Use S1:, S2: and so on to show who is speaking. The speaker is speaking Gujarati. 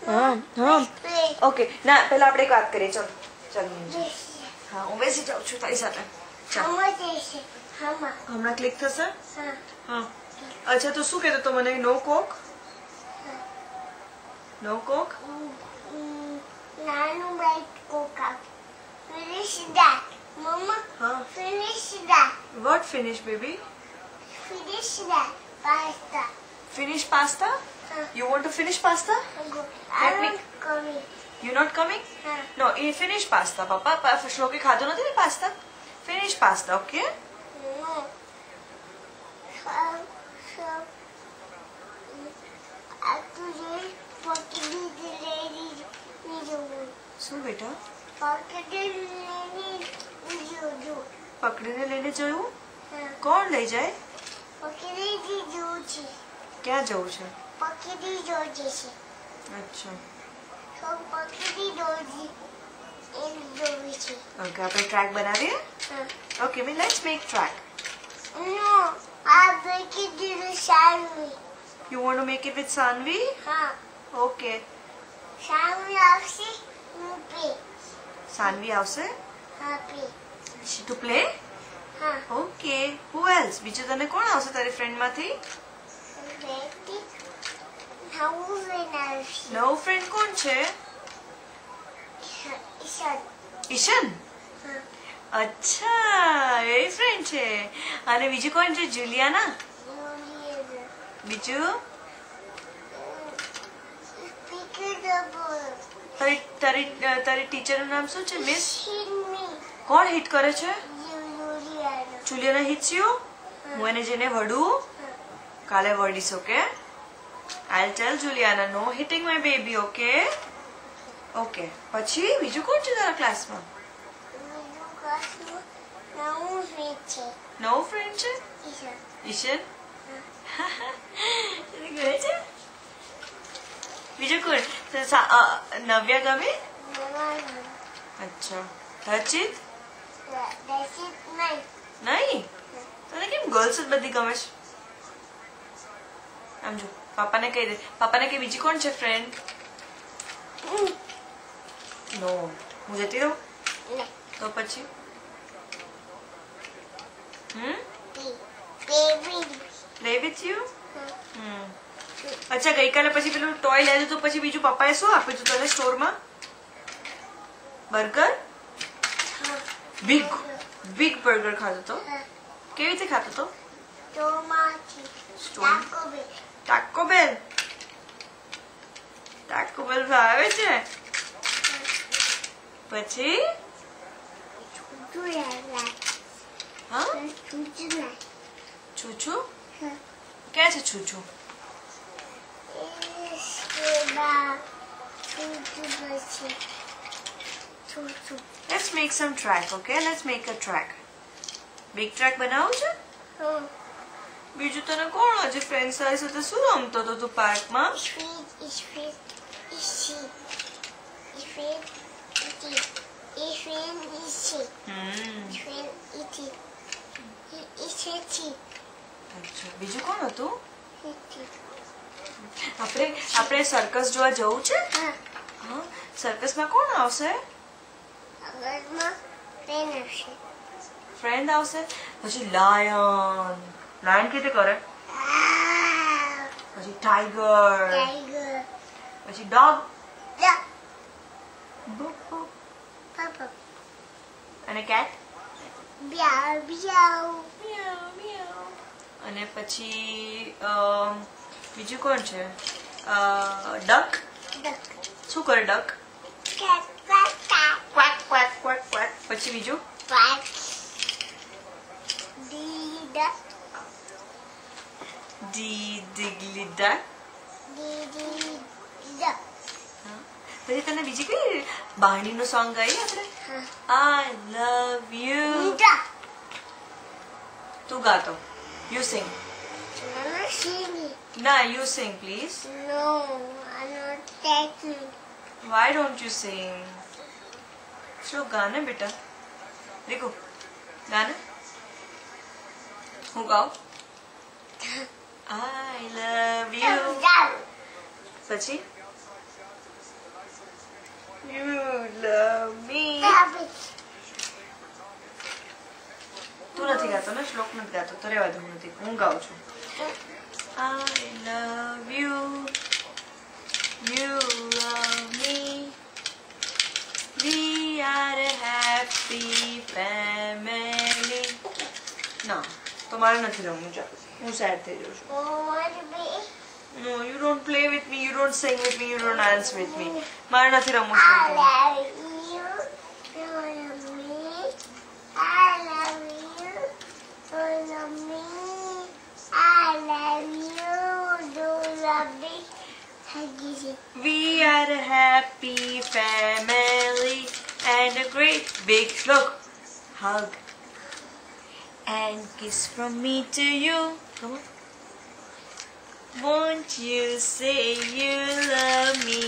S1: हाँ हाँ ओके ना पहला આપણે એક વાત કરીએ ચલ ચલ હા હું બેસી જાઉં છું તારી સાથે હમણાં ક્લિક થશે હા અચ્છા તો શું કહેતો તો મને નો કોક નો કોક
S2: નાનું બ્રાઇટ કોક ફિનિશ ધેટ મમ્મા
S1: હા
S2: finish that
S1: what finish baby
S2: finish that pasta
S1: finish pasta you want to finish pasta
S2: I'm not coming
S1: you not coming
S2: हाँ.
S1: no ये finish pasta पापा श्लोकी खाधो નથી ને pasta finish pasta okay
S2: no so तुझे पकड़ी लेनी नहीं
S1: શું બેટા
S2: पकड़ी लेनी नहीं
S1: પકડીને લઈને જવું
S2: हाँ.
S1: કોણ લઈ જાય
S2: પકડી દીધું છે
S1: ક્યાં જવું છે
S2: પકડી જોજે છે
S1: અચ્છા
S2: તો પકડી જોજે એ જોવી છે
S1: ઓકે આપણે ટ્રેક બનાવીએ
S2: હા
S1: okay me let's make track
S2: નો આ બેકી દીધું સારું
S1: you want to make it with Sanvi
S2: હા
S1: okay
S2: સારું આવશે હું પે
S1: Sanvi આવશે
S2: હા પે
S1: to play
S2: હા
S1: okay who else બીજું તને કોણ આવશે તારી ફ્રેન્ડ માંથી
S2: બેટી નવું બનાવશે
S1: નવો ફ્રેન્ડ કોણ છે
S2: ઈશાન
S1: ઈશન
S2: હા
S1: અચ્છા એ ફ્રેન્ડ છે અને બીજું કોણ છે જુલિયાના બીજું તારી તારી તારી ટીચરનું નામ શું છે મિસ કોણ હિટ કરે છે જુલિયાના હિટ્સ યુ હું એને જઈને વડું કાલે વડીશ okay I'll tell Juliana no hitting my baby okay okay પછી બીજું કોણ છે તારા ક્લાસમાં નવો ફ્રેન્ડ છે ઈશન ગમે છે બીજું કોણ નવ્યા ગમે અચ્છા રચિત નહીં તને કેમ ગર્લ્સ જ બધી ગમે છે આમ જો પાપાને કહી દે પાપાને કે બીજી કોણ છે ફ્રેન્ડ નો હું જતી રહું તો પછી પ્લે વિથ યુ અચ્છા ગઈકાલે પછી પેલું ટોય લેતું તો પછી બીજું પપ્પાએ શું આપ્યું હતું તને સ્ટોરમાં બર્ગર બિગ બર્ગર ખાતો તો કેવી રીતે ખાતો તો ટાકો બેલ ભાવે છે પછી હા છૂછું ક્યાં છે છૂછું Let's make some track, okay? Let's make a track. Big track બનાવું છે? બીજું તને કોણ આજે ફ્રેન્ડ સાથે સાથે શું રમતો હતો તું પાર્કમાં? અચ્છા બીજું કોણ હતું? આપણે સર્કસ જોવા જવું છે? હા સર્કસમાં કોણ આવશે? ફ્રેન્ડ આવશે પછી લાયન કેવી રીતે કરે પછી ટાઈગર પછી ડોગ અને કેટ અને પછી બીજું કોણ છે ડક શું કરે duck quack quack quack quack પછી બીજું diggly duck પછી તને બીજી કઈ બાણીનું સોંગ ગાઈ આપણે I love you તું ગાતો you sing ના you sing please
S2: No, I'm not taking.
S1: why don't you sing શું ગાને બેટા દેખો ગાને હું ગાઉં I love you પછી You love me. તું નથી ગાતો ને, શ્લોક નથી ગાતો તો રેવા દે, હું ગાઉં છું. I love you. You love me. We are a happy family. ના તો મારે નથી રમવું, ચાલ હું સેડ થઈ જાઉં છું. No, you don't play with me, you don't sing with me, you don't dance with me. મારે નથી રમવું છું. We are a happy family and a great big hug and kiss from me to you. Come on. Won't you say you love me?